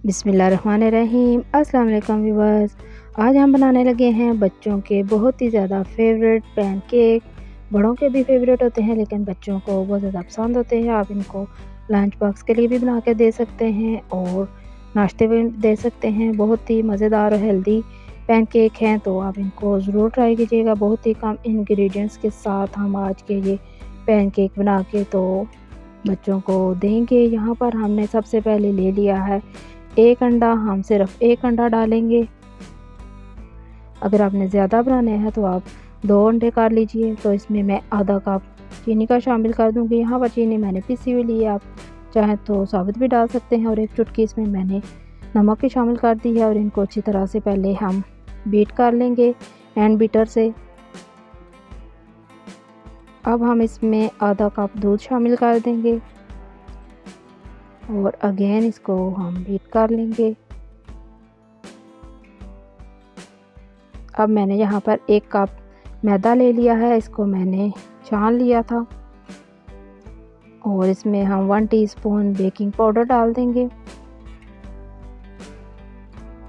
बिस्मिल्लाहिर्रहमानिर्रहीम। अस्सलाम वालेकुम व्यूअर्स। आज हम बनाने लगे हैं बच्चों के बहुत ही ज़्यादा फेवरेट पैनकेक। बड़ों के भी फेवरेट होते हैं लेकिन बच्चों को बहुत ज़्यादा पसंद होते हैं। आप इनको लंच बॉक्स के लिए भी बना के दे सकते हैं और नाश्ते में दे सकते हैं। बहुत ही मज़ेदार और हेल्दी पैनकेक हैं, तो आप इनको ज़रूर ट्राई कीजिएगा। बहुत ही कम इंग्रेडिएंट्स के साथ हम आज के ये पैनकेक बना के तो बच्चों को देंगे। यहाँ पर हमने सबसे पहले ले लिया है एक अंडा। हम सिर्फ एक अंडा डालेंगे। अगर आपने ज़्यादा बनाने हैं तो आप 2 अंडे कर लीजिए। तो इसमें मैं आधा कप चीनी का शामिल कर दूंगी। यहाँ पर चीनी मैंने पिसी हुई ली है, आप चाहें तो साबुत भी डाल सकते हैं। और एक चुटकी इसमें मैंने नमक की शामिल कर दी है और इनको अच्छी तरह से पहले हम बीट कर लेंगे हैंड बीटर से। अब हम इसमें आधा कप दूध शामिल कर देंगे और अगेन इसको हम बीट कर लेंगे। अब मैंने यहाँ पर 1 कप मैदा ले लिया है, इसको मैंने छान लिया था और इसमें हम 1 टीस्पून बेकिंग पाउडर डाल देंगे।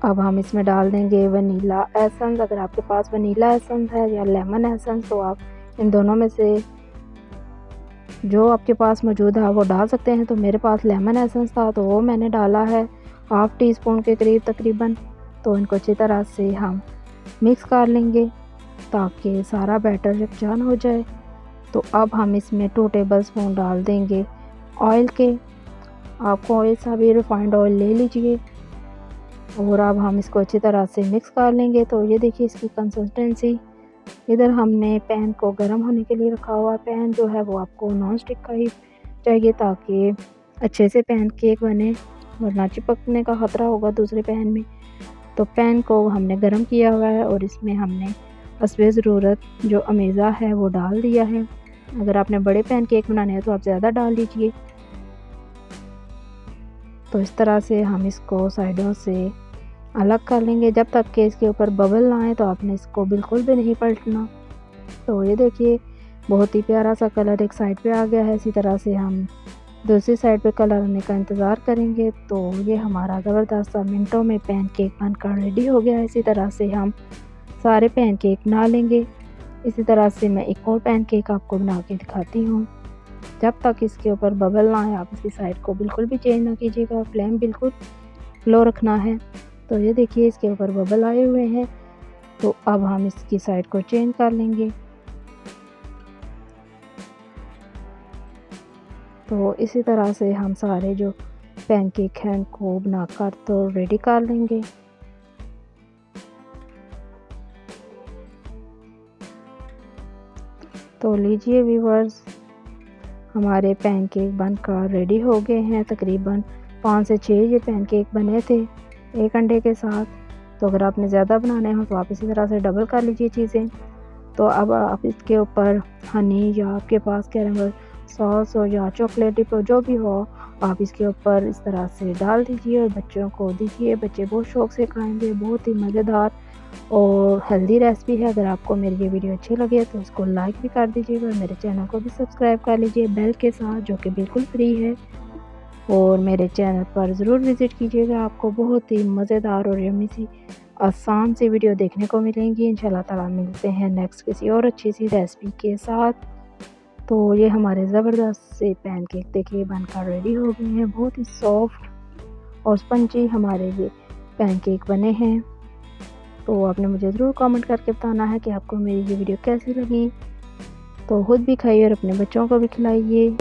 अब हम इसमें डाल देंगे वनीला एसेंस। अगर आपके पास वनीला एसेंस है या लेमन एसेंस तो आप इन दोनों में से जो आपके पास मौजूद है वो डाल सकते हैं। तो मेरे पास लेमन एसेंस था तो वो मैंने डाला है 1/2 टीस्पून के करीब तकरीबन। तो इनको अच्छी तरह से हम मिक्स कर लेंगे ताकि सारा बैटर यकजान हो जाए। तो अब हम इसमें 2 टेबलस्पून डाल देंगे ऑयल के। आप कोई सा भी रिफाइंड ऑयल ले लीजिए और अब हम इसको अच्छी तरह से मिक्स कर लेंगे। तो ये देखिए इसकी कंसिस्टेंसी। इधर हमने पैन को गर्म होने के लिए रखा हुआ। पैन जो है वो आपको नॉन स्टिक का ही चाहिए ताकि अच्छे से पैन केक बने, वरना चिपकने का ख़तरा होगा दूसरे पैन में। तो पैन को हमने गर्म किया हुआ है और इसमें हमने हस्बे ज़रूरत जो अमेज़ा है वो डाल दिया है। अगर आपने बड़े पैन केक बनाने हैं तो आप ज़्यादा डाल लीजिए। तो इस तरह से हम इसको साइडों से अलग कर लेंगे जब तक कि इसके ऊपर बबल ना आए। तो आपने इसको बिल्कुल भी नहीं पलटना। तो ये देखिए बहुत ही प्यारा सा कलर एक साइड पे आ गया है। इसी तरह से हम दूसरी साइड पे कलर आने का इंतज़ार करेंगे। तो ये हमारा ज़बरदस्त सा मिनटों में पैनकेक बनकर रेडी हो गया है। इसी तरह से हम सारे पैनकेक बना लेंगे। इसी तरह से मैं एक और पैनकेक आपको बना के दिखाती हूँ। जब तक इसके ऊपर बबल ना आए आप इसकी साइड को बिल्कुल भी चेंज ना कीजिएगा, फ्लेम बिल्कुल लो रखना है। तो ये देखिए इसके ऊपर बबल आए हुए हैं। तो अब हम इसकी साइड को चेंज कर लेंगे। तो इसी तरह से हम सारे जो पैनकेक हैं उनको बनाकर तो रेडी कर लेंगे। तो लीजिए व्यूअर्स, हमारे पैनकेक बनकर रेडी हो गए हैं। तकरीबन 5 से 6 ये पैनकेक बने थे एक अंडे के साथ। तो अगर आपने ज़्यादा बनाने हो तो आप इसी तरह से डबल कर लीजिए चीज़ें। तो अब आप इसके ऊपर हनी या आपके पास कैरेमल सॉस हो या चॉकलेट डिप हो, जो भी हो, आप इसके ऊपर इस तरह से डाल दीजिए और बच्चों को दीजिए। बच्चे बहुत शौक़ से खाएंगे। बहुत ही मज़ेदार और हेल्दी रेसिपी है। अगर आपको मेरी ये वीडियो अच्छी लगे तो इसको लाइक भी कर दीजिएगा। मेरे चैनल को भी सब्सक्राइब कर लीजिए बेल के साथ, जो कि बिल्कुल फ्री है। और मेरे चैनल पर ज़रूर विज़िट कीजिएगा। आपको बहुत ही मज़ेदार और यम्मी सी आसान सी वीडियो देखने को मिलेंगी। इंशाल्लाह ताला मिलते हैं नेक्स्ट किसी और अच्छी सी रेसिपी के साथ। तो ये हमारे ज़बरदस्त से पैनकेक देखिए बनकर रेडी हो गए हैं। बहुत ही सॉफ्ट और स्पंजी हमारे ये पैनकेक बने हैं। तो आपने मुझे ज़रूर कमेंट करके बताना है कि आपको मेरी ये वीडियो कैसी लगी। तो खुद भी खाइए और अपने बच्चों को भी खिलाइए।